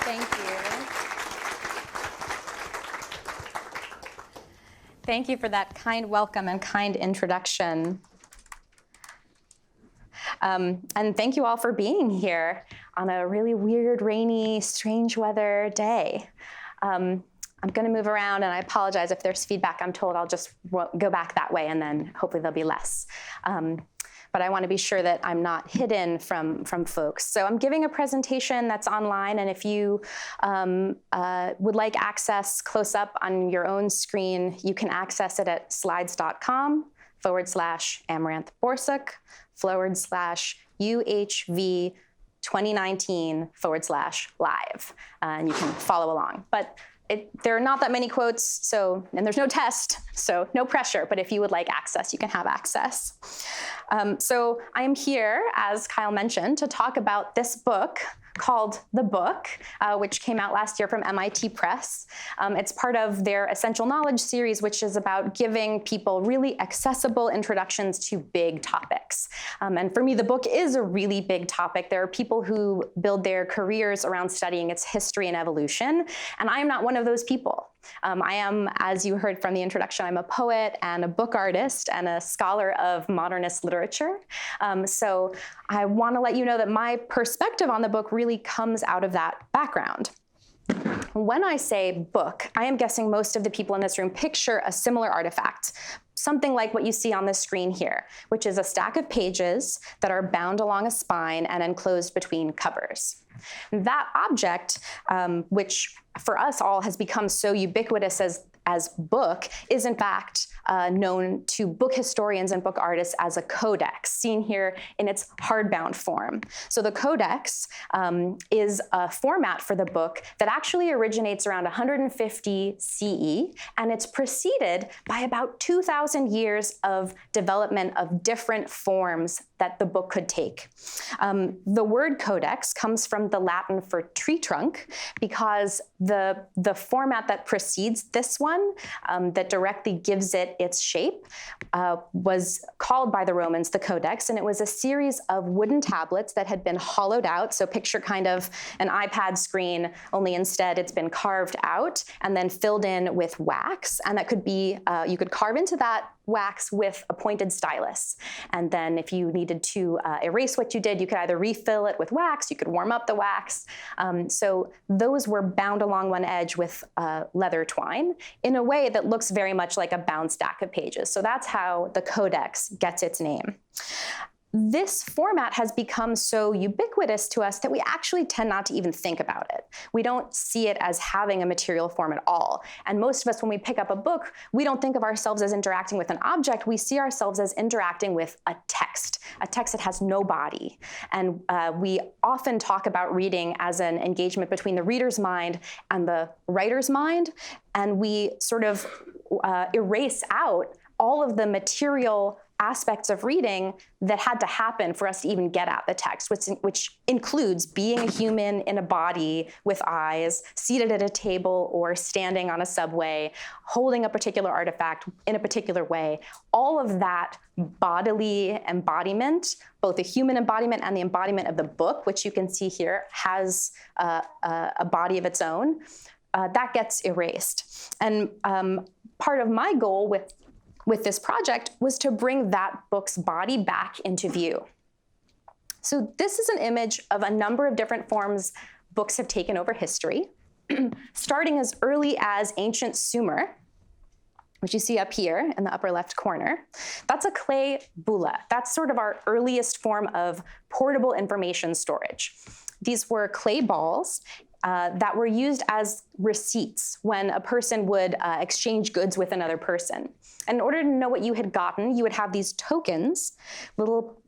Thank you. Thank you for that kind welcome and kind introduction. And thank you all for being here on a really weird, rainy, strange weather day. I'm going to move around, and I apologize if there's feedback. I'm told I'll just go back that way, and then hopefully there'll be less. But I want to be sure that I'm not hidden from folks. So I'm giving a presentation that's online, and if you would like access close up on your own screen, you can access it at slides.com/Amaranth Borsuk /UHV 2019 /live, and you can follow along. But there are not that many quotes, and there's no test, so no pressure, but if you would like access, you can have access. So I am here, as Kyle mentioned, to talk about this book called The Book, which came out last year from MIT Press. It's part of their Essential Knowledge series, which is about giving people really accessible introductions to big topics. And for me, the book is a really big topic. There are people who build their careers around studying its history and evolution, and I am not one of those people. I am, as you heard from the introduction, I'm a poet and a book artist and a scholar of modernist literature. So I want to let you know that my perspective on the book really comes out of that background. When I say book, I am guessing most of the people in this room picture a similar artifact, something like what you see on the screen here, which is a stack of pages that are bound along a spine and enclosed between covers. That object, which for us all has become so ubiquitous as book, is in fact known to book historians and book artists as a codex, seen here in its hardbound form. So the codex is a format for the book that actually originates around 150 CE, and it's preceded by about 2,000 years of development of different forms that the book could take. The word codex comes from the Latin for tree trunk, because the format that precedes this one, that directly gives it its shape, was called by the Romans the codex, and it was a series of wooden tablets that had been hollowed out. So picture kind of an iPad screen, only instead it's been carved out and then filled in with wax, and that could be, you could carve into that wax with a pointed stylus. And then if you needed to erase what you did, you could either refill it with wax, you could warm up the wax. So those were bound along one edge with leather twine in a way that looks very much like a bound stack of pages. So that's how the codex gets its name. This format has become so ubiquitous to us that we actually tend not to even think about it. We don't see it as having a material form at all. And most of us, when we pick up a book, we don't think of ourselves as interacting with an object. We see ourselves as interacting with a text that has no body. And we often talk about reading as an engagement between the reader's mind and the writer's mind. And we sort of erase out all of the material aspects of reading that had to happen for us to even get at the text, which includes being a human in a body with eyes, seated at a table or standing on a subway, holding a particular artifact in a particular way. All of that bodily embodiment, both the human embodiment and the embodiment of the book, which you can see here has a body of its own, that gets erased. And part of my goal with this project was to bring that book's body back into view. So this is an image of a number of different forms books have taken over history, starting as early as ancient Sumer, which you see up here in the upper left corner. That's a clay bulla. That's sort of our earliest form of portable information storage. These were clay balls that were used as receipts when a person would exchange goods with another person. And in order to know what you had gotten, you would have these tokens, little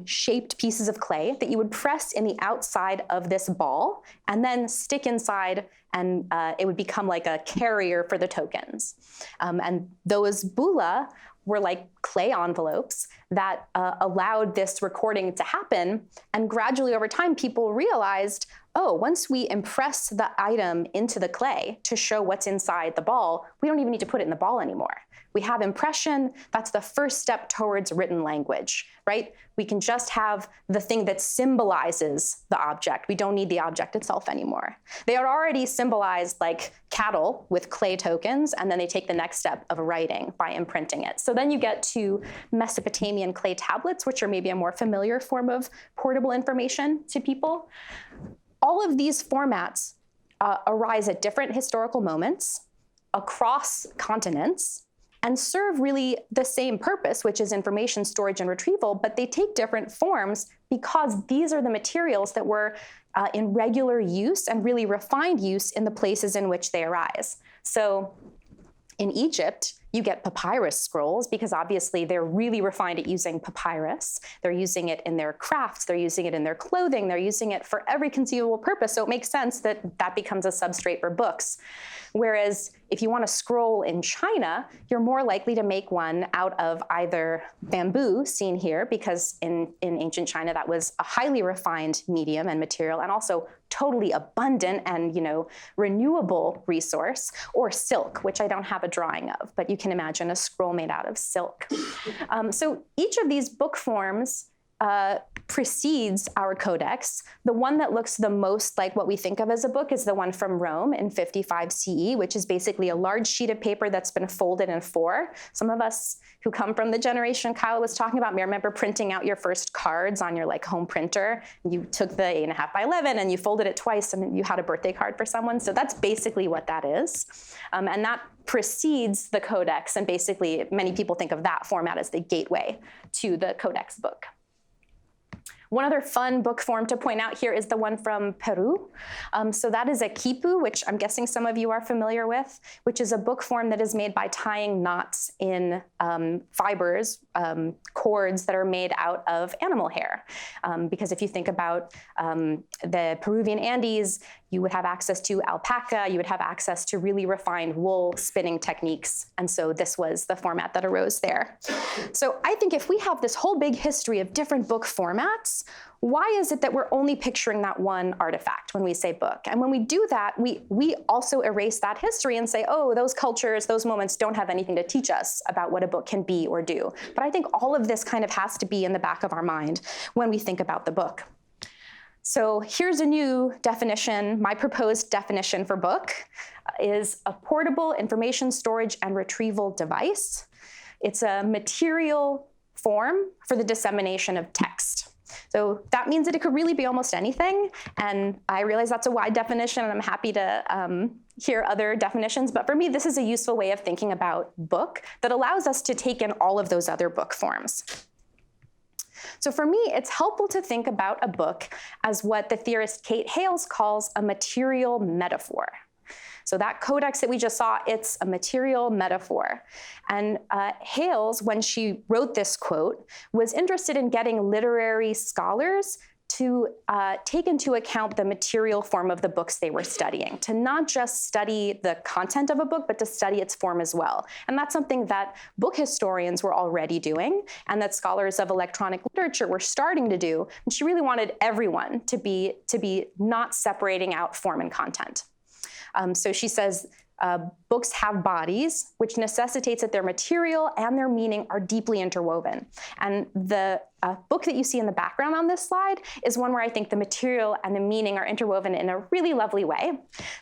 shaped pieces of clay that you would press in the outside of this ball and then stick inside, and it would become like a carrier for the tokens. And those bulla were like clay envelopes that allowed this recording to happen. And gradually over time, people realized, oh, once we impress the item into the clay to show what's inside the ball, we don't even need to put it in the ball anymore. we have impression, that's the first step towards written language, right? We can just have the thing that symbolizes the object. We don't need the object itself anymore. They are already symbolized like cattle with clay tokens, and then they take the next step of writing by imprinting it. So then you get to Mesopotamian clay tablets, which are maybe a more familiar form of portable information to people. All of these formats arise at different historical moments across continents and serve really the same purpose, which is information storage and retrieval, but they take different forms because these are the materials that were in regular use and really refined use in the places in which they arise. So in Egypt, you get papyrus scrolls because obviously they're really refined at using papyrus. They're using it in their crafts, they're using it in their clothing, they're using it for every conceivable purpose. So it makes sense that that becomes a substrate for books. Whereas if you want to scroll in China, you're more likely to make one out of either bamboo, seen here, because in ancient China that was a highly refined medium and material, and also totally abundant and renewable resource, or silk, which I don't have a drawing of, but you can imagine a scroll made out of silk. So each of these book forms precedes our codex. The one that looks the most like what we think of as a book is the one from Rome in 55 CE, which is basically a large sheet of paper that's been folded in four. Some of us who come from the generation Kyle was talking about, may remember printing out your first cards on your home printer. You took the 8.5 by 11 and you folded it twice and you had a birthday card for someone. So that's basically what that is. And that precedes the codex, and basically many people think of that format as the gateway to the codex book. One other fun book form to point out here is the one from Peru. So that is a quipu, which I'm guessing some of you are familiar with, which is a book form that is made by tying knots in fibers, cords that are made out of animal hair. Because if you think about the Peruvian Andes, you would have access to alpaca, you would have access to really refined wool spinning techniques. And so this was the format that arose there. So I think if we have this whole big history of different book formats, why is it that we're only picturing that one artifact when we say book? And when we do that, we also erase that history and say, oh, those cultures, those moments don't have anything to teach us about what a book can be or do. But I think all of this kind of has to be in the back of our mind when we think about the book. So here's a new definition. My proposed definition for book is a portable information storage and retrieval device. It's a material form for the dissemination of text. So that means that it could really be almost anything. And I realize that's a wide definition, and I'm happy to hear other definitions. But for me, this is a useful way of thinking about book that allows us to take in all of those other book forms. So for me, it's helpful to think about a book as what the theorist Kate Hales calls a material metaphor. So that codex that we just saw, it's a material metaphor. And Hales, when she wrote this quote, was interested in getting literary scholars to take into account the material form of the books they were studying, to not just study the content of a book, but to study its form as well. And that's something that book historians were already doing, and that scholars of electronic literature were starting to do. And she really wanted everyone to be not separating out form and content. So she says, books have bodies, which necessitates that their material and their meaning are deeply interwoven. And the book that you see in the background on this slide is one where I think the material and the meaning are interwoven in a really lovely way.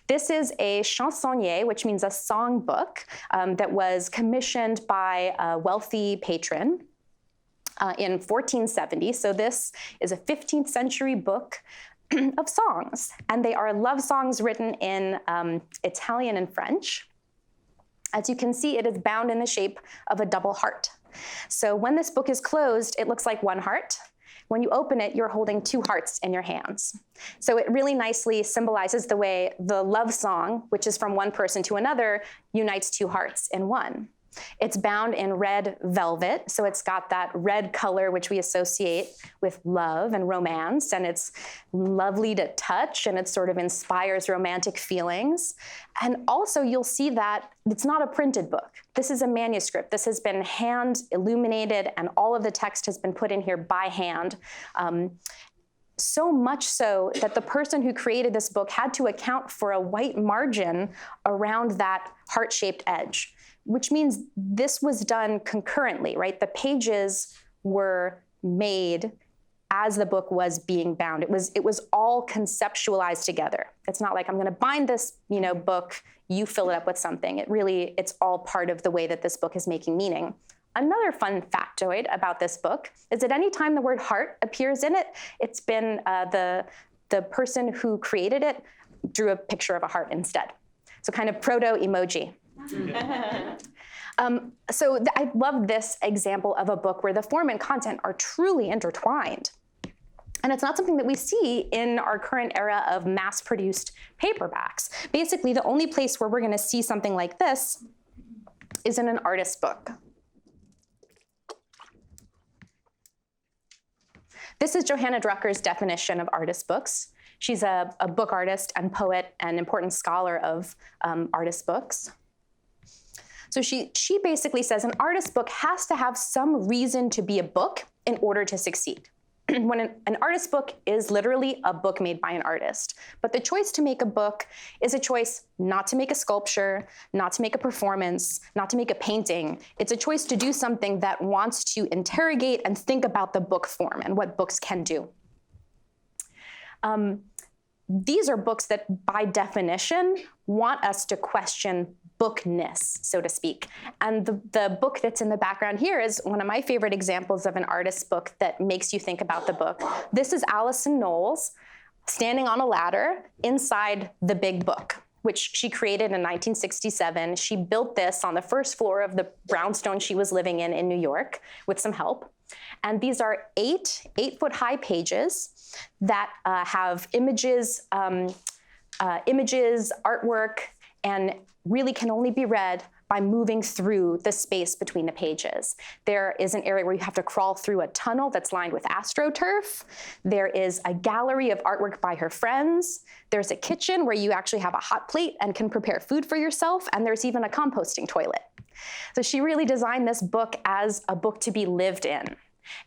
This is a chansonnier, which means a song book, that was commissioned by a wealthy patron in 1470. So this is a 15th century book of songs, and they are love songs written in Italian and French. As you can see, it is bound in the shape of a double heart. So when this book is closed, it looks like one heart. When you open it, you're holding two hearts in your hands. So it really nicely symbolizes the way the love song, which is from one person to another, unites two hearts in one. It's bound in red velvet, so it's got that red color which we associate with love and romance, and it's lovely to touch, and it sort of inspires romantic feelings. And also you'll see that it's not a printed book. This is a manuscript. This has been hand illuminated, and all of the text has been put in here by hand. So much so that the person who created this book had to account for a white margin around that heart-shaped edge, which means this was done concurrently, right? The pages were made as the book was being bound. It was all conceptualized together. It's not like I'm going to bind this, book, you fill it up with something. It's all part of the way that this book is making meaning. Another fun factoid about this book is that any time the word heart appears in it, it's been the person who created it drew a picture of a heart instead. So kind of proto-emoji. I love this example of a book where the form and content are truly intertwined. And it's not something that we see in our current era of mass-produced paperbacks. Basically, the only place where we're going to see something like this is in an artist's book. This is Johanna Drucker's definition of artist books. She's a book artist and poet and important scholar of artist books. So she basically says an artist book has to have some reason to be a book in order to succeed. When an artist book is literally a book made by an artist. But the choice to make a book is a choice not to make a sculpture, not to make a performance, not to make a painting. It's a choice to do something that wants to interrogate and think about the book form and what books can do. These are books that, by definition, want us to question bookness, so to speak. And the book that's in the background here is one of my favorite examples of an artist's book that makes you think about the book. This is Alison Knowles standing on a ladder inside the big book, which she created in 1967. She built this on the first floor of the brownstone she was living in New York with some help. And these are 8-foot-high pages that have images, artwork, and really can only be read by moving through the space between the pages. There is an area where you have to crawl through a tunnel that's lined with astroturf. There is a gallery of artwork by her friends. There's a kitchen where you actually have a hot plate and can prepare food for yourself. And there's even a composting toilet. So she really designed this book as a book to be lived in.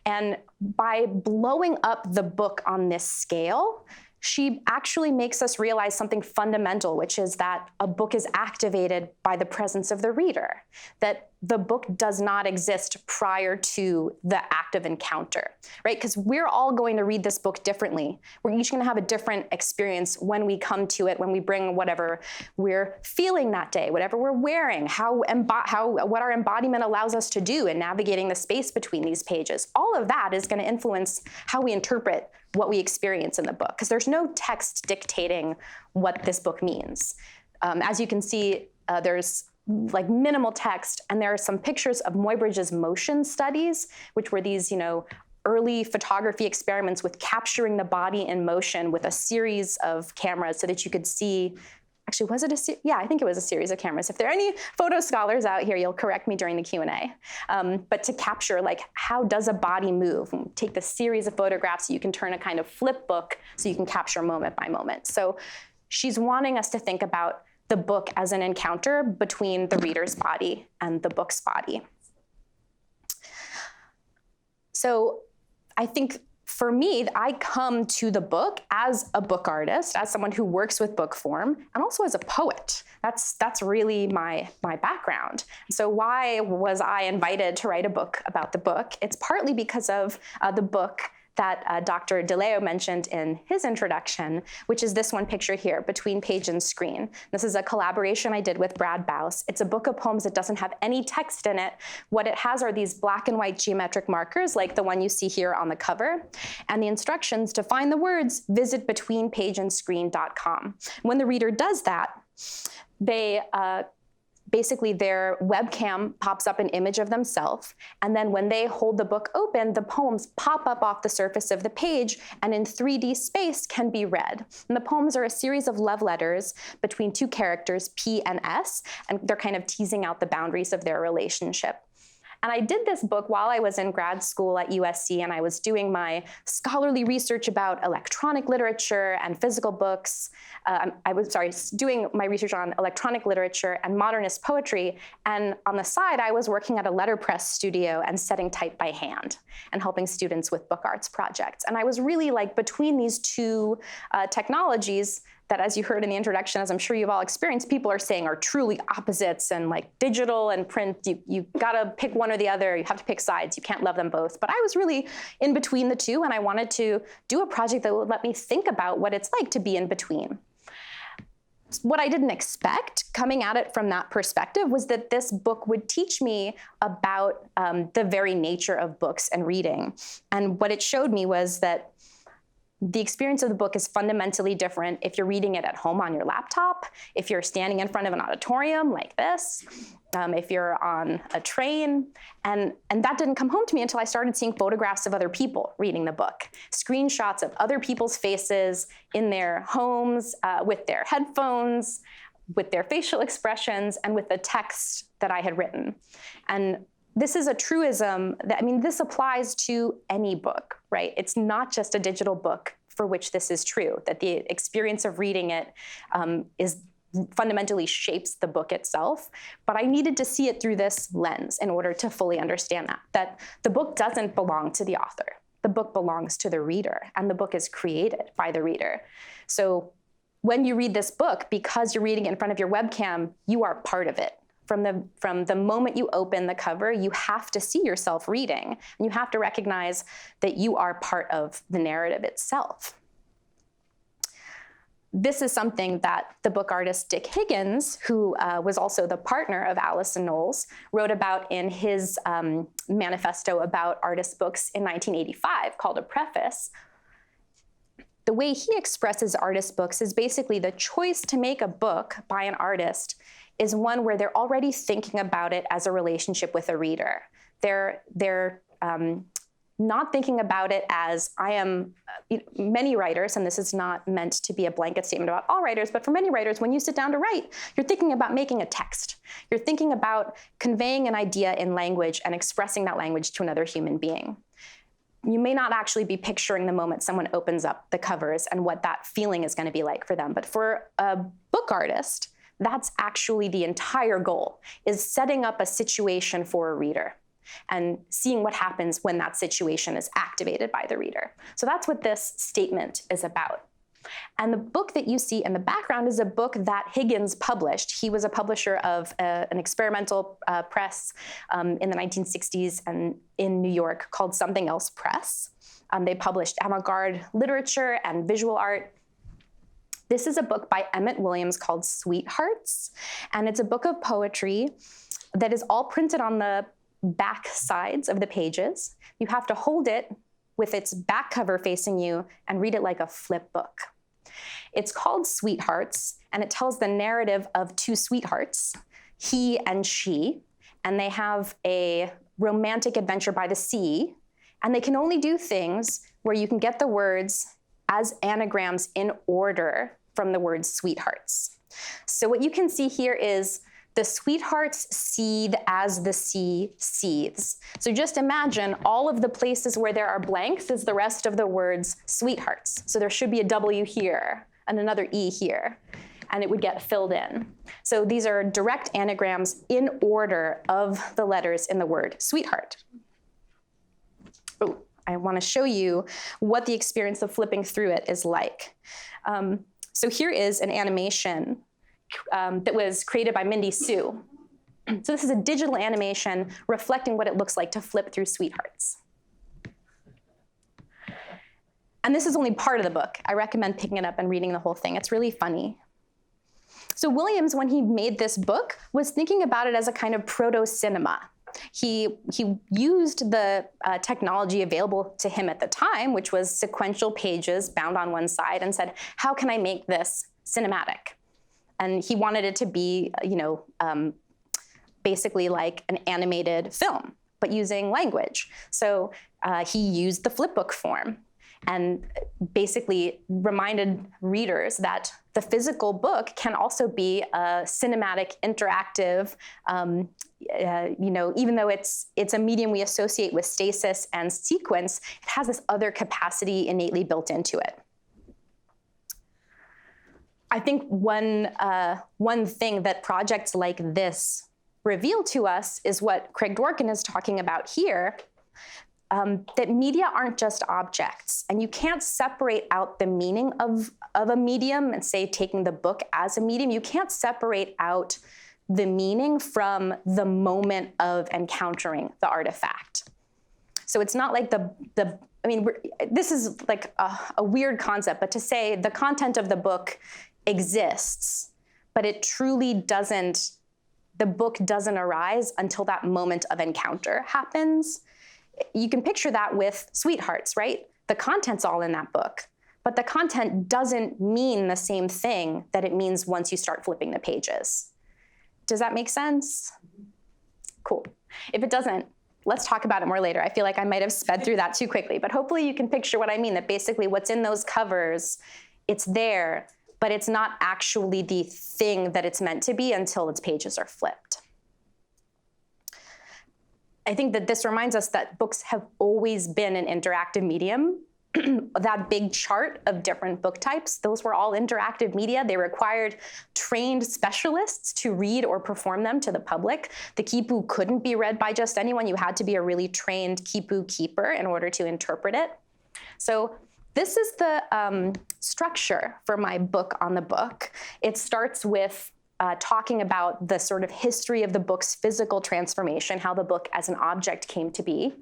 And by blowing up the book on this scale, she actually makes us realize something fundamental, which is that a book is activated by the presence of the reader, that the book does not exist prior to the act of encounter, right? Because we're all going to read this book differently. We're each going to have a different experience when we come to it, when we bring whatever we're feeling that day, whatever we're wearing, what our embodiment allows us to do in navigating the space between these pages. All of that is going to influence how we interpret what we experience in the book, because there's no text dictating what this book means. As you can see, there's like minimal text, and there are some pictures of Muybridge's motion studies, which were these, early photography experiments with capturing the body in motion with a series of cameras so that you could see. Actually, was it yeah, I think it was a series of cameras. If there are any photo scholars out here, you'll correct me during the Q&A. But to capture, how does a body move? Take the series of photographs, so you can turn a kind of flip book so you can capture moment by moment. So she's wanting us to think about the book as an encounter between the reader's body and the book's body. So I think for me, I come to the book as a book artist, as someone who works with book form, and also as a poet. That's really my background. So why was I invited to write a book about the book? It's partly because of the book that Dr. DeLeo mentioned in his introduction, which is this one picture here, Between Page and Screen. This is a collaboration I did with Brad Baus. It's a book of poems that doesn't have any text in it. What it has are these black and white geometric markers, like the one you see here on the cover, and the instructions to find the words, visit betweenpageandscreen.com. When the reader does that, they basically their webcam pops up an image of themselves, and then when they hold the book open, the poems pop up off the surface of the page and in 3D space can be read. And the poems are a series of love letters between two characters, P and S, and they're kind of teasing out the boundaries of their relationship. And I did this book while I was in grad school at USC, and I was doing my scholarly research about electronic literature and physical books. Doing my research on electronic literature and modernist poetry. And on the side, I was working at a letterpress studio and setting type by hand and helping students with book arts projects. And I was really between these two technologies, that, as you heard in the introduction, as I'm sure you've all experienced, people are saying are truly opposites, and like digital and print, you gotta pick one or the other, you have to pick sides, you can't love them both. But I was really in between the two, and I wanted to do a project that would let me think about what it's like to be in between. What I didn't expect coming at it from that perspective was that this book would teach me about the very nature of books and reading. And what it showed me was that the experience of the book is fundamentally different if you're reading it at home on your laptop, if you're standing in front of an auditorium like this, if you're on a train. And that didn't come home to me until I started seeing photographs of other people reading the book, screenshots of other people's faces in their homes, with their headphones, with their facial expressions, and with the text that I had written. And this is a truism that, I mean, this applies to any book, right? It's not just a digital book for which this is true, that the experience of reading it is fundamentally shapes the book itself. But I needed to see it through this lens in order to fully understand that the book doesn't belong to the author. The book belongs to the reader, and the book is created by the reader. So when you read this book, because you're reading it in front of your webcam, you are part of it. From the moment you open the cover, you have to see yourself reading, and you have to recognize that you are part of the narrative itself. This is something that the book artist Dick Higgins, who was also the partner of Allison Knowles, wrote about in his manifesto about artist books in 1985 called A Preface. The way he expresses artist books is basically the choice to make a book by an artist is one where they're already thinking about it as a relationship with a reader. They're not thinking about it as I am, many writers, and this is not meant to be a blanket statement about all writers, but for many writers, when you sit down to write, you're thinking about making a text. You're thinking about conveying an idea in language and expressing that language to another human being. You may not actually be picturing the moment someone opens up the covers and what that feeling is going to be like for them, but for a book artist, that's actually the entire goal, is setting up a situation for a reader and seeing what happens when that situation is activated by the reader. So that's what this statement is about. And the book that you see in the background is a book that Higgins published. He was a publisher of an experimental press in the 1960s and in New York called Something Else Press. They published avant-garde literature and visual art. This is a book by Emmett Williams called Sweethearts, and it's a book of poetry that is all printed on the back sides of the pages. You have to hold it with its back cover facing you and read it like a flip book. It's called Sweethearts, and it tells the narrative of two sweethearts, he and she, and they have a romantic adventure by the sea, and they can only do things where you can get the words as anagrams in order from the word sweethearts. So what you can see here is the sweethearts seethe as the sea seethes. So just imagine all of the places where there are blanks is the rest of the words sweethearts. So there should be a W here and another E here, and it would get filled in. So these are direct anagrams in order of the letters in the word sweetheart. Oh, I want to show you what the experience of flipping through it is like. So here is an animation that was created by Mindy Sue. So this is a digital animation reflecting what it looks like to flip through Sweethearts. And this is only part of the book. I recommend picking it up and reading the whole thing. It's really funny. So Williams, when he made this book, was thinking about it as a kind of proto-cinema. He used the technology available to him at the time, which was sequential pages bound on one side, and said, how can I make this cinematic? And he wanted it to be, basically like an animated film, but using language. So he used the flipbook form and basically reminded readers that the physical book can also be a cinematic, interactive, even though it's a medium we associate with stasis and sequence, it has this other capacity innately built into it. I think one thing that projects like this reveal to us is what Craig Dworkin is talking about here. that media aren't just objects, and you can't separate out the meaning of a medium and say taking the book as a medium. You can't separate out the meaning from the moment of encountering the artifact. So it's not like this is like a weird concept, but to say the content of the book exists, but it truly doesn't, the book doesn't arise until that moment of encounter happens. You can picture that with Sweethearts, right? The content's all in that book, but the content doesn't mean the same thing that it means once you start flipping the pages. Does that make sense? Cool. If it doesn't, let's talk about it more later. I feel like I might have sped through that too quickly, but hopefully you can picture what I mean, that basically what's in those covers, it's there, but it's not actually the thing that it's meant to be until its pages are flipped. I think that this reminds us that books have always been an interactive medium. That big chart of different book types, those were all interactive media. They required trained specialists to read or perform them to the public. The quipu couldn't be read by just anyone. You had to be a really trained quipu keeper in order to interpret it. So this is the structure for my book on the book. It starts with talking about the sort of history of the book's physical transformation, how the book as an object came to be.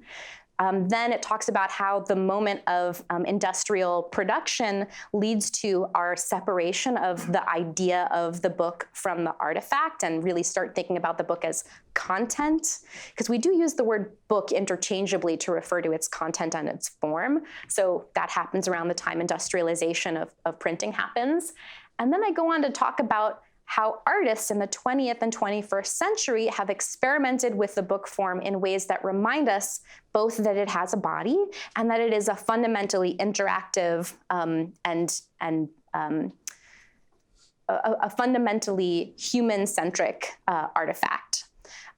Then it talks about how the moment of industrial production leads to our separation of the idea of the book from the artifact, and really start thinking about the book as content, because we do use the word book interchangeably to refer to its content and its form. So that happens around the time industrialization of printing happens. And then I go on to talk about how artists in the 20th and 21st century have experimented with the book form in ways that remind us both that it has a body and that it is a fundamentally interactive and a fundamentally human-centric artifact.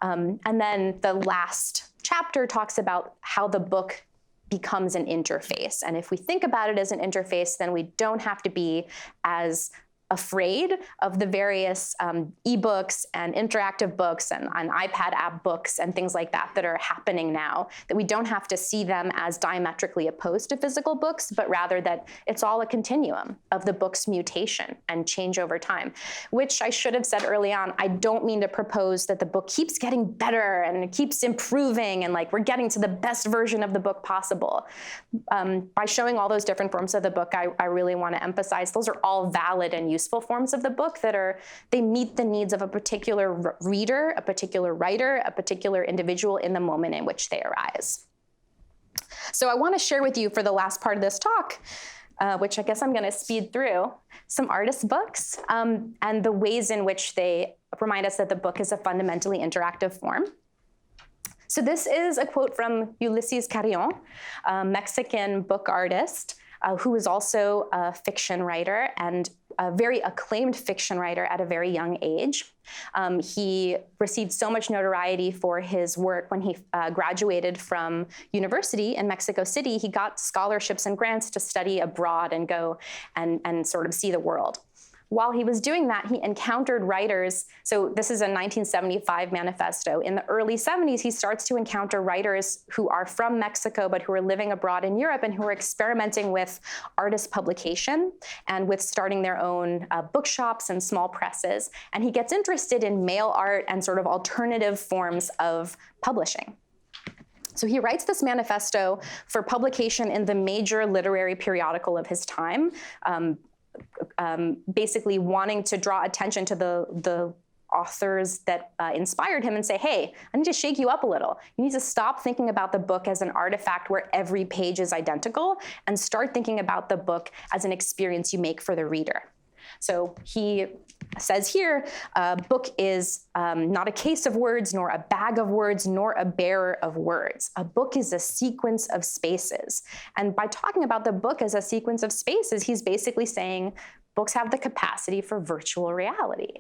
And then the last chapter talks about how the book becomes an interface. And if we think about it as an interface, then we don't have to be as afraid of the various ebooks and interactive books and iPad app books and things like that that are happening now, that we don't have to see them as diametrically opposed to physical books, but rather that it's all a continuum of the book's mutation and change over time, which I should have said early on. I don't mean to propose that the book keeps getting better and it keeps improving and like we're getting to the best version of the book possible. By showing all those different forms of the book, I really want to emphasize those are all valid and useful forms of the book they meet the needs of a particular reader, a particular writer, a particular individual in the moment in which they arise. So I want to share with you for the last part of this talk, which I guess I'm going to speed through, some artist books and the ways in which they remind us that the book is a fundamentally interactive form. So this is a quote from Ulises Carrion, a Mexican book artist who is also a fiction writer and a very acclaimed fiction writer at a very young age. He received so much notoriety for his work when he graduated from university in Mexico City. He got scholarships and grants to study abroad and go and sort of see the world. While he was doing that, he encountered writers. So this is a 1975 manifesto. In the early 70s, he starts to encounter writers who are from Mexico, but who are living abroad in Europe and who are experimenting with artist publication and with starting their own bookshops and small presses. And he gets interested in mail art and sort of alternative forms of publishing. So he writes this manifesto for publication in the major literary periodical of his time, basically wanting to draw attention to the authors that inspired him and say, hey, I need to shake you up a little. You need to stop thinking about the book as an artifact where every page is identical and start thinking about the book as an experience you make for the reader. So he says here, a book is not a case of words, nor a bag of words, nor a bearer of words. A book is a sequence of spaces. And by talking about the book as a sequence of spaces, he's basically saying books have the capacity for virtual reality,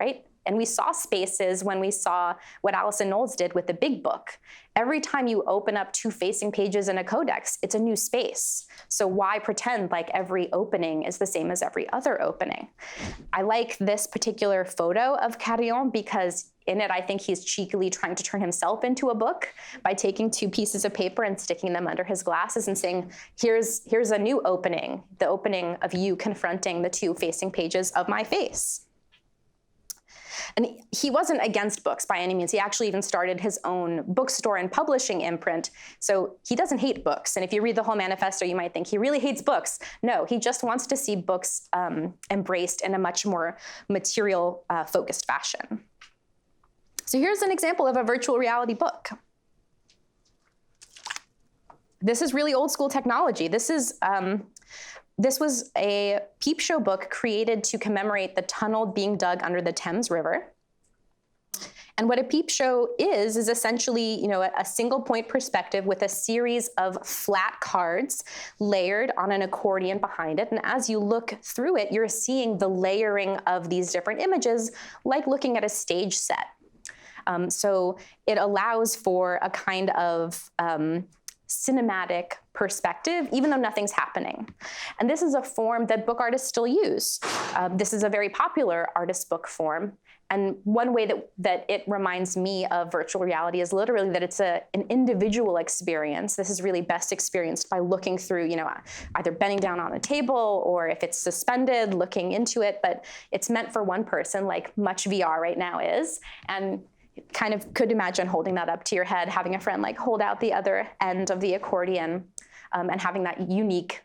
right? And we saw spaces when we saw what Alison Knowles did with the Big Book. Every time you open up two facing pages in a codex, it's a new space. So why pretend like every opening is the same as every other opening? I like this particular photo of Carrion because in it, I think he's cheekily trying to turn himself into a book by taking two pieces of paper and sticking them under his glasses and saying, here's a new opening, the opening of you confronting the two facing pages of my face. And he wasn't against books by any means. He actually even started his own bookstore and publishing imprint. So he doesn't hate books. And if you read the whole manifesto, you might think he really hates books. No, he just wants to see books embraced in a much more material focused fashion. So here's an example of a virtual reality book. This is really old school technology. This was a peep show book created to commemorate the tunnel being dug under the Thames River. And what a peep show is essentially, a single point perspective with a series of flat cards layered on an accordion behind it. And as you look through it, you're seeing the layering of these different images, like looking at a stage set. So it allows for a kind of cinematic perspective, even though nothing's happening. And this is a form that book artists still use. This is a very popular artist book form. And one way that it reminds me of virtual reality is literally that it's an individual experience. This is really best experienced by looking through, either bending down on a table or if it's suspended, looking into it. But it's meant for one person, like much VR right now is. And kind of could imagine holding that up to your head, having a friend like hold out the other end of the accordion, and having that unique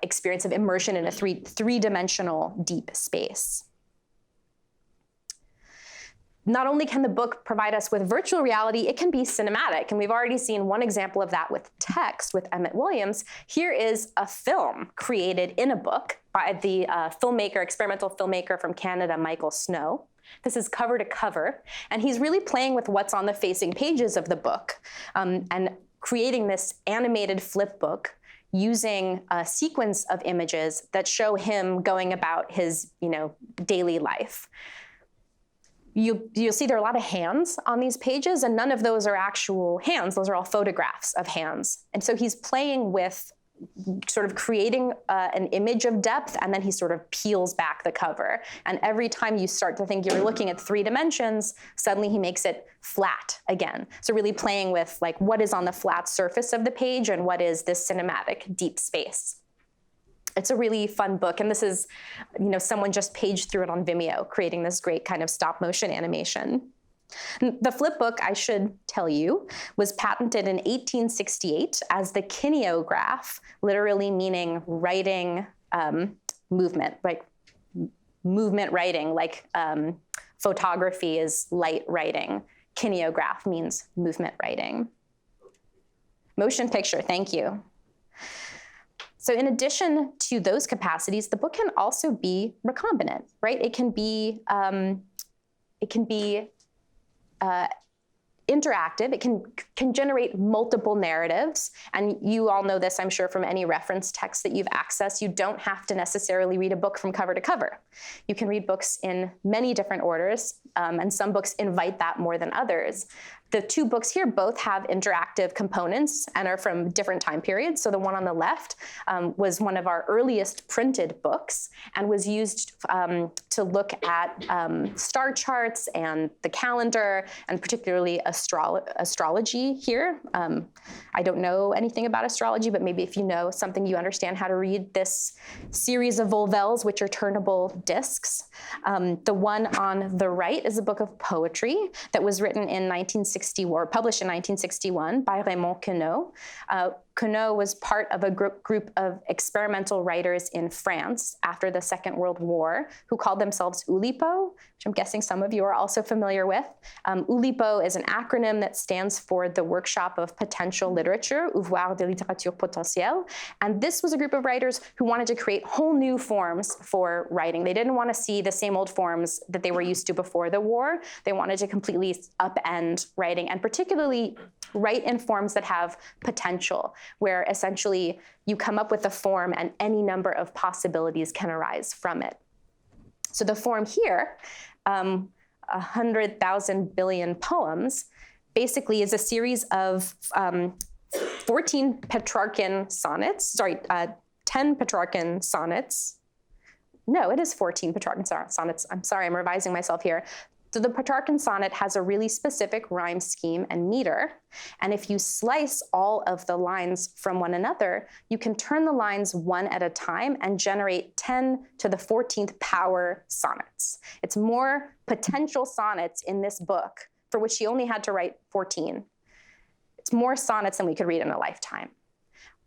experience of immersion in a three-dimensional deep space. Not only can the book provide us with virtual reality, it can be cinematic. And we've already seen one example of that with text with Emmett Williams. Here is a film created in a book by the experimental filmmaker from Canada, Michael Snow. This is cover to cover, and he's really playing with what's on the facing pages of the book and creating this animated flip book using a sequence of images that show him going about his, daily life. You'll see there are a lot of hands on these pages, and none of those are actual hands. Those are all photographs of hands. And so he's playing with sort of creating an image of depth, and then he sort of peels back the cover. And every time you start to think you're looking at 3 dimensions, suddenly he makes it flat again. So really playing with like what is on the flat surface of the page and what is this cinematic deep space. It's a really fun book, and this is, someone just paged through it on Vimeo, creating this great kind of stop motion animation. The flip book, I should tell you, was patented in 1868 as the kineograph, literally meaning writing movement, like movement writing, like photography is light writing. Kineograph means movement writing. Motion picture, thank you. So in addition to those capacities, the book can also be recombinant, right? It can be interactive. It can generate multiple narratives. And you all know this, I'm sure, from any reference text that you've accessed. You don't have to necessarily read a book from cover to cover. You can read books in many different orders, and some books invite that more than others. The 2 books here both have interactive components and are from different time periods. So the one on the left was one of our earliest printed books and was used to look at star charts and the calendar, and particularly astrology here. I don't know anything about astrology, but maybe if you know something, you understand how to read this series of volvelles, which are turnable discs. The one on the right is a book of poetry that was written in 1960, or published in 1961 by Raymond Queneau. Queneau was part of a group of experimental writers in France after the Second World War who called themselves Oulipo, which I'm guessing some of you are also familiar with. Oulipo is an acronym that stands for the Workshop of Potential Literature, Ouvroir de Littérature Potentielle. And this was a group of writers who wanted to create whole new forms for writing. They didn't want to see the same old forms that they were used to before the war. They wanted to completely upend writing, and particularly write in forms that have potential, where essentially you come up with a form and any number of possibilities can arise from it. So the form here, 100,000 billion poems, basically is a series of 14 Petrarchan sonnets, 10 Petrarchan sonnets. No, it is 14 Petrarchan sonnets. I'm sorry, I'm revising myself here. So the Petrarchan sonnet has a really specific rhyme scheme and meter. And if you slice all of the lines from one another, you can turn the lines one at a time and generate 10 to the 14th power sonnets. It's more potential sonnets in this book, for which he only had to write 14. It's more sonnets than we could read in a lifetime,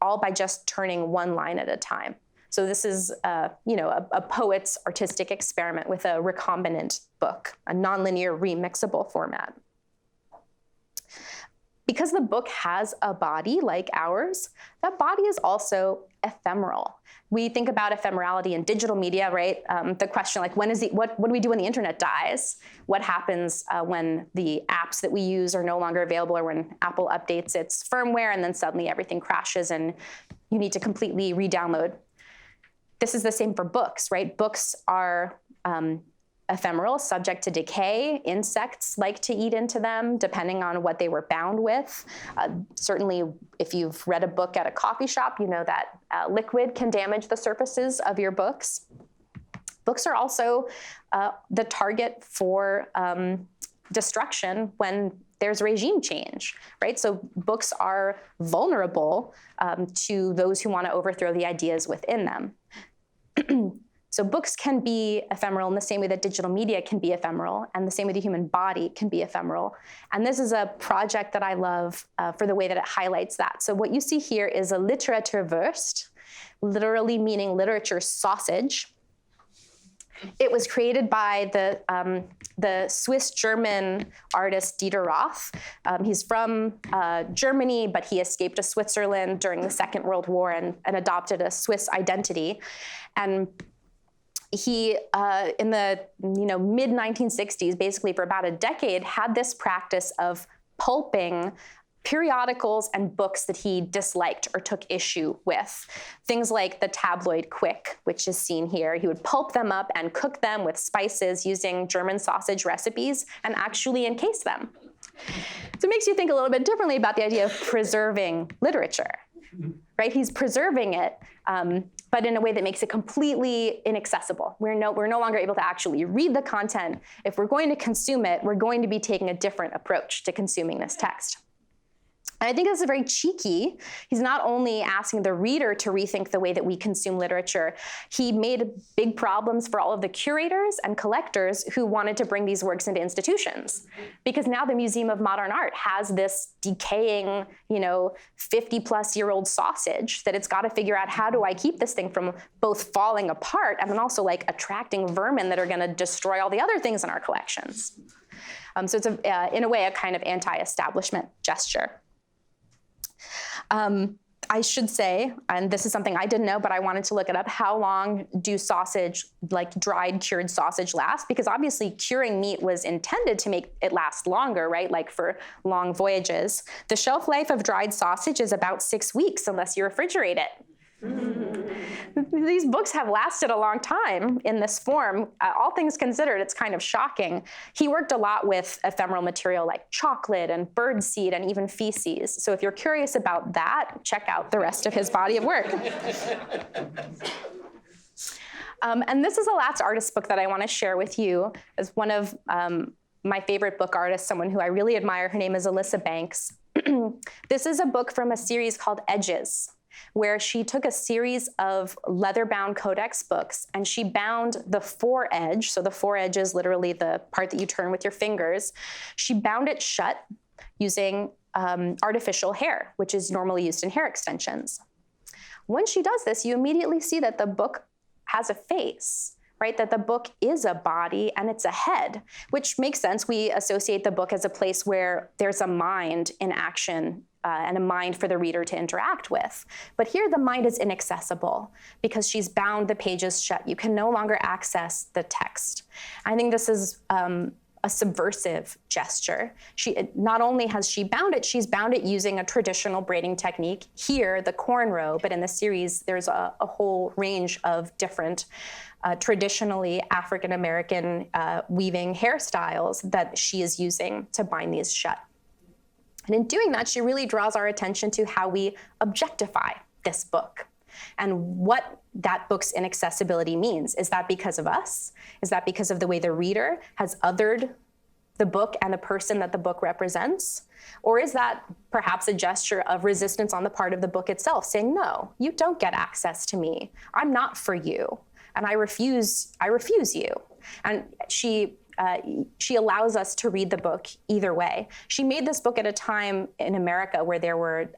all by just turning one line at a time. So this is, a poet's artistic experiment with a recombinant book, a nonlinear remixable format. Because the book has a body like ours, that body is also ephemeral. We think about ephemerality in digital media, right? The question like, what do we do when the internet dies? What happens when the apps that we use are no longer available, or when Apple updates its firmware and then suddenly everything crashes and you need to completely re-download? This is the same for books, right? Books are ephemeral, subject to decay. Insects like to eat into them, depending on what they were bound with. Certainly, if you've read a book at a coffee shop, you know that liquid can damage the surfaces of your books. Books are also the target for destruction when there's regime change, right? So books are vulnerable to those who want to overthrow the ideas within them. So books can be ephemeral in the same way that digital media can be ephemeral, and the same way the human body can be ephemeral. And this is a project that I love for the way that it highlights that. So what you see here is a Literaturwurst, literally meaning literature sausage. It was created by the Swiss-German artist Dieter Roth. He's from Germany, but he escaped to Switzerland during the Second World War and adopted a Swiss identity. And he, in the mid-1960s, basically for about a decade, had this practice of pulping periodicals and books that he disliked or took issue with. Things like the tabloid Quick, which is seen here. He would pulp them up and cook them with spices using German sausage recipes and actually encase them. So it makes you think a little bit differently about the idea of preserving literature, right? He's preserving it, but in a way that makes it completely inaccessible. We're no longer able to actually read the content. If we're going to consume it, we're going to be taking a different approach to consuming this text. And I think this is very cheeky. He's not only asking the reader to rethink the way that we consume literature, he made big problems for all of the curators and collectors who wanted to bring these works into institutions. Because now the Museum of Modern Art has this decaying, 50-plus-year-old sausage that it's got to figure out, how do I keep this thing from both falling apart and then also like attracting vermin that are going to destroy all the other things in our collections. So it's, in a way, a kind of anti-establishment gesture. I should say, and this is something I didn't know, but I wanted to look it up, how long do sausage, like dried, cured sausage last? Because obviously curing meat was intended to make it last longer, right? Like for long voyages. The shelf life of dried sausage is about 6 weeks unless you refrigerate it. These books have lasted a long time in this form. All things considered, it's kind of shocking. He worked a lot with ephemeral material like chocolate and birdseed and even feces. So if you're curious about that, check out the rest of his body of work. And this is the last artist book that I want to share with you as one of my favorite book artists, someone who I really admire. Her name is Alyssa Banks. This is a book from a series called Edges, where she took a series of leather-bound codex books and she bound the foredge, so the foredge is literally the part that you turn with your fingers, she bound it shut using artificial hair, which is normally used in hair extensions. When she does this, you immediately see that the book has a face, right? That the book is a body and it's a head, which makes sense. We associate the book as a place where there's a mind in action and a mind for the reader to interact with. But here the mind is inaccessible because she's bound the pages shut. You can no longer access the text. I think this is a subversive gesture. Not only has she bound it, she's bound it using a traditional braiding technique. Here, the cornrow, but in the series, there's a whole range of different traditionally African-American weaving hairstyles that she is using to bind these shut. And in doing that, she really draws our attention to how we objectify this book and what that book's inaccessibility means. Is that because of us? Is that because of the way the reader has othered the book and the person that the book represents? Or is that perhaps a gesture of resistance on the part of the book itself, saying, no, you don't get access to me. I'm not for you, and I refuse you. And she allows us to read the book either way. She made this book at a time in America where there were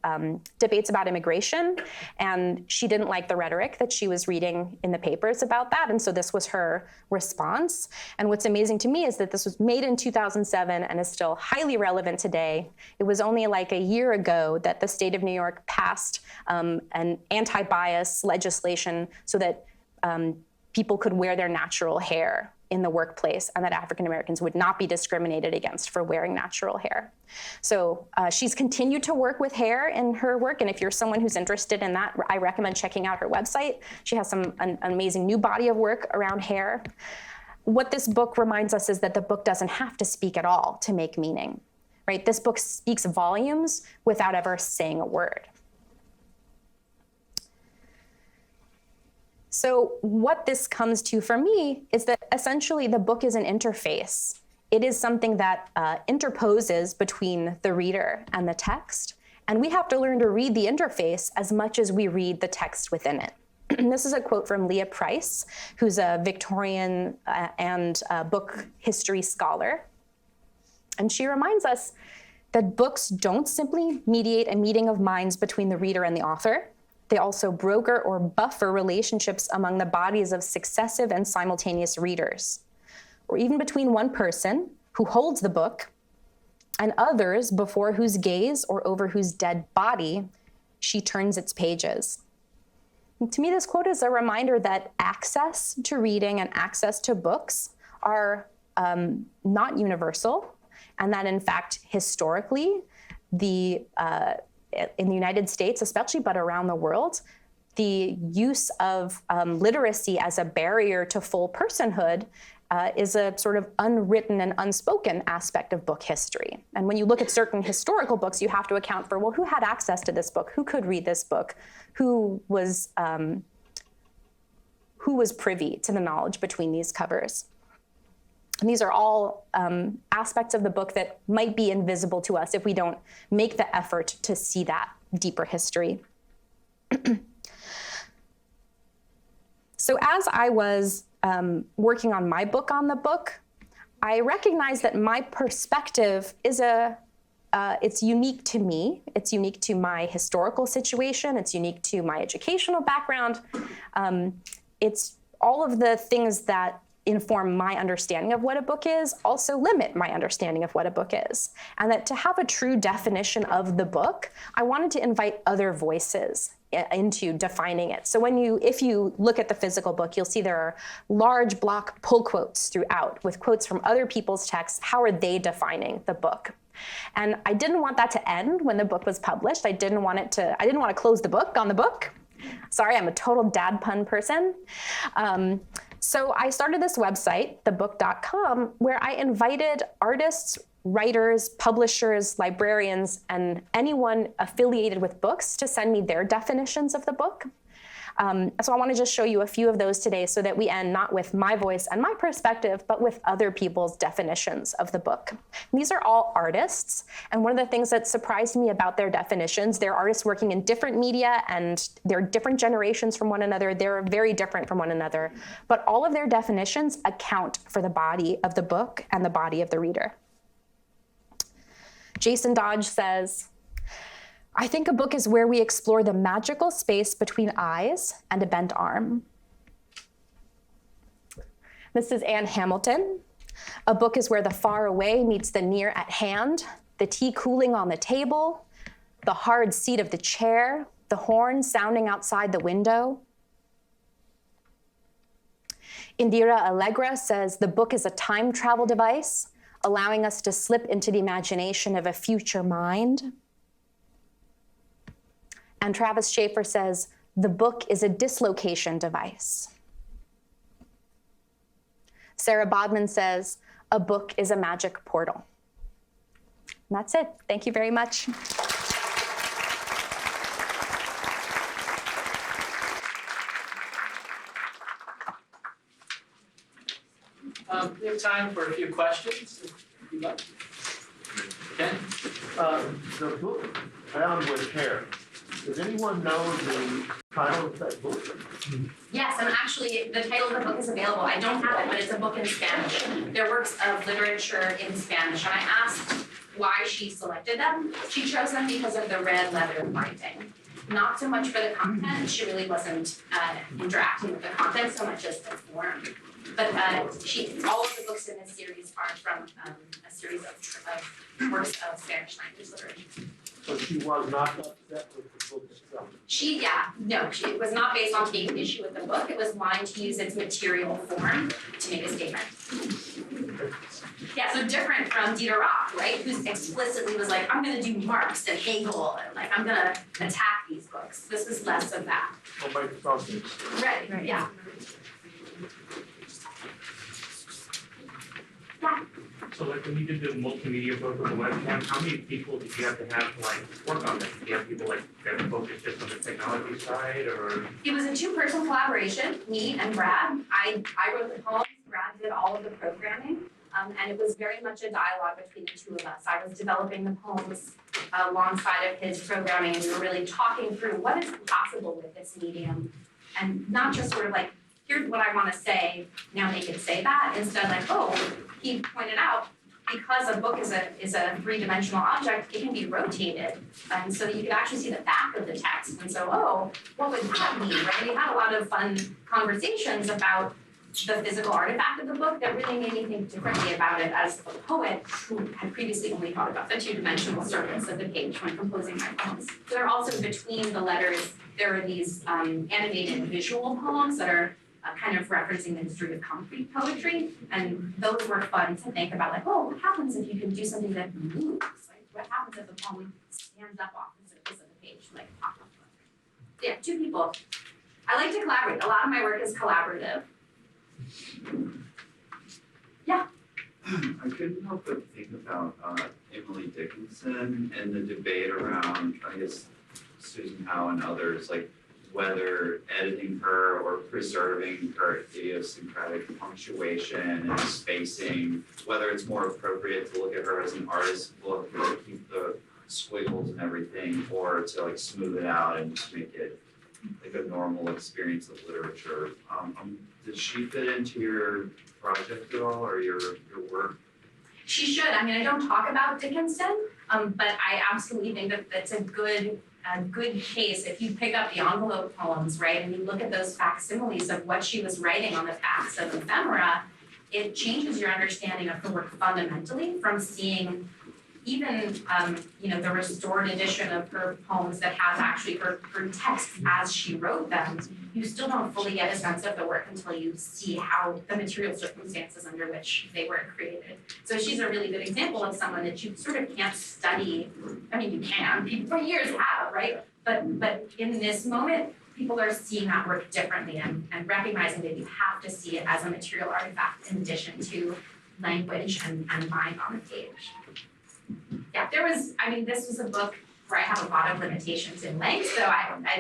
debates about immigration, and she didn't like the rhetoric that she was reading in the papers about that, and so this was her response. And what's amazing to me is that this was made in 2007 and is still highly relevant today. It was only like a year ago that the state of New York passed an anti-bias legislation so that people could wear their natural hair in the workplace, and that African Americans would not be discriminated against for wearing natural hair. So she's continued to work with hair in her work, and if you're someone who's interested in that, I recommend checking out her website. She has an amazing new body of work around hair. What this book reminds us is that the book doesn't have to speak at all to make meaning, right? This book speaks volumes without ever saying a word. So what this comes to for me is that essentially the book is an interface. It is something that interposes between the reader and the text, and we have to learn to read the interface as much as we read the text within it. This is a quote from Leah Price, who's a Victorian and book history scholar. And she reminds us that books don't simply mediate a meeting of minds between the reader and the author. They also broker or buffer relationships among the bodies of successive and simultaneous readers, or even between one person who holds the book and others before whose gaze or over whose dead body she turns its pages. And to me, this quote is a reminder that access to reading and access to books are not universal, and that in fact, historically, in the United States especially, but around the world, the use of literacy as a barrier to full personhood is a sort of unwritten and unspoken aspect of book history. And when you look at certain historical books, you have to account for, well, who had access to this book? Who could read this book? Who was privy to the knowledge between these covers? And these are all aspects of the book that might be invisible to us if we don't make the effort to see that deeper history. So as I was working on my book on the book, I recognized that my perspective is it's unique to me. It's unique to my historical situation. It's unique to my educational background. It's all of the things that inform my understanding of what a book is also limit my understanding of what a book is. And that to have a true definition of the book, I wanted to invite other voices into defining it. So if you look at the physical book, you'll see there are large block pull quotes throughout with quotes from other people's texts. How are they defining the book? And I didn't want that to end when the book was published. I didn't want to close the book on the book. Sorry, I'm a total dad pun person. So I started this website, thebook.com, where I invited artists, writers, publishers, librarians, and anyone affiliated with books to send me their definitions of the book. So I want to just show you a few of those today so that we end not with my voice and my perspective, but with other people's definitions of the book. And these are all artists, and one of the things that surprised me about their definitions, they're artists working in different media, and they're different generations from one another. They're very different from one another, but all of their definitions account for the body of the book and the body of the reader. Jason Dodge says, I think a book is where we explore the magical space between eyes and a bent arm. This is Anne Hamilton. A book is where the far away meets the near at hand, the tea cooling on the table, the hard seat of the chair, the horn sounding outside the window. Indira Allegra says the book is a time travel device, allowing us to slip into the imagination of a future mind. And Travis Schaefer says, the book is a dislocation device. Sarah Bodman says, a book is a magic portal. And that's it. Thank you very much. We have time for a few questions. Ken? The book, Bound with Hair. Does anyone know the title of that book? Yes, and actually, the title of the book is available. I don't have it, but it's a book in Spanish. They're works of literature in Spanish. And I asked why she selected them. She chose them because of the red letter writing. Not so much for the content. She really wasn't interacting with the content so much as the form. But all of the books in this series are from a series of works of Spanish language literature. So she was not upset with the book itself? It was not based on taking issue with the book. It was wanting to use its material form to make a statement. Yeah, so different from Dieter Rock, right? Who explicitly was like, I'm gonna do Marx and Hegel, and like, I'm gonna attack these books. This was less of that. Or make something. Right, yeah. So like when you did the multimedia book with the webcam, how many people did you have to work on this? Did you have people that focused just on the technology side, or? It was a two-person collaboration, me and Brad. I wrote the poems, Brad did all of the programming, and it was very much a dialogue between the two of us. I was developing the poems alongside of his programming, and we were really talking through what is possible with this medium, and not just sort of like, here's what I want to say, now make it say that. Instead, like, he pointed out, because a book is a three-dimensional object, it can be rotated, and so that you can actually see the back of the text. And so, what would that mean, right? We had a lot of fun conversations about the physical artifact of the book that really made me think differently about it as a poet who had previously only thought about the two-dimensional surface of the page when composing my poems. So there are also, between the letters, there are these animated visual poems that are kind of referencing the history of concrete poetry, and those were fun to think about, like, what happens if you can do something that moves? Like, what happens if a poem stands up off the surface of the page, like pop up? So yeah, two people. I like to collaborate. A lot of my work is collaborative. Yeah. I couldn't help but think about Emily Dickinson and the debate around, I guess, Susan Howe and others, like whether editing her or preserving her idiosyncratic punctuation and spacing, whether it's more appropriate to look at her as an artist book to keep the squiggles and everything, or to like smooth it out and just make it like a normal experience of literature. Did she fit into your project at all, or your work? She should. I mean, I don't talk about Dickinson, but I absolutely think that that's a good case. If you pick up the envelope poems, right, and you look at those facsimiles of what she was writing on the backs of ephemera, it changes your understanding of her work fundamentally from seeing even, the restored edition of her poems that has actually her text as she wrote them. You still don't fully get a sense of the work until you see how the material circumstances under which they were created. So she's a really good example of someone that you sort of can't study. I mean, you can, people for years have, right? But in this moment, people are seeing that work differently and recognizing that you have to see it as a material artifact in addition to language and mind on the page. Yeah, this was a book where I have a lot of limitations in length, so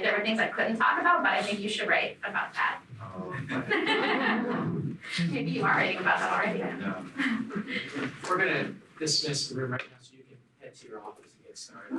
there were things I couldn't talk about, but I think you should write about that. Maybe you are writing about that already. No. We're gonna dismiss the room right now so you can head to your office and get started.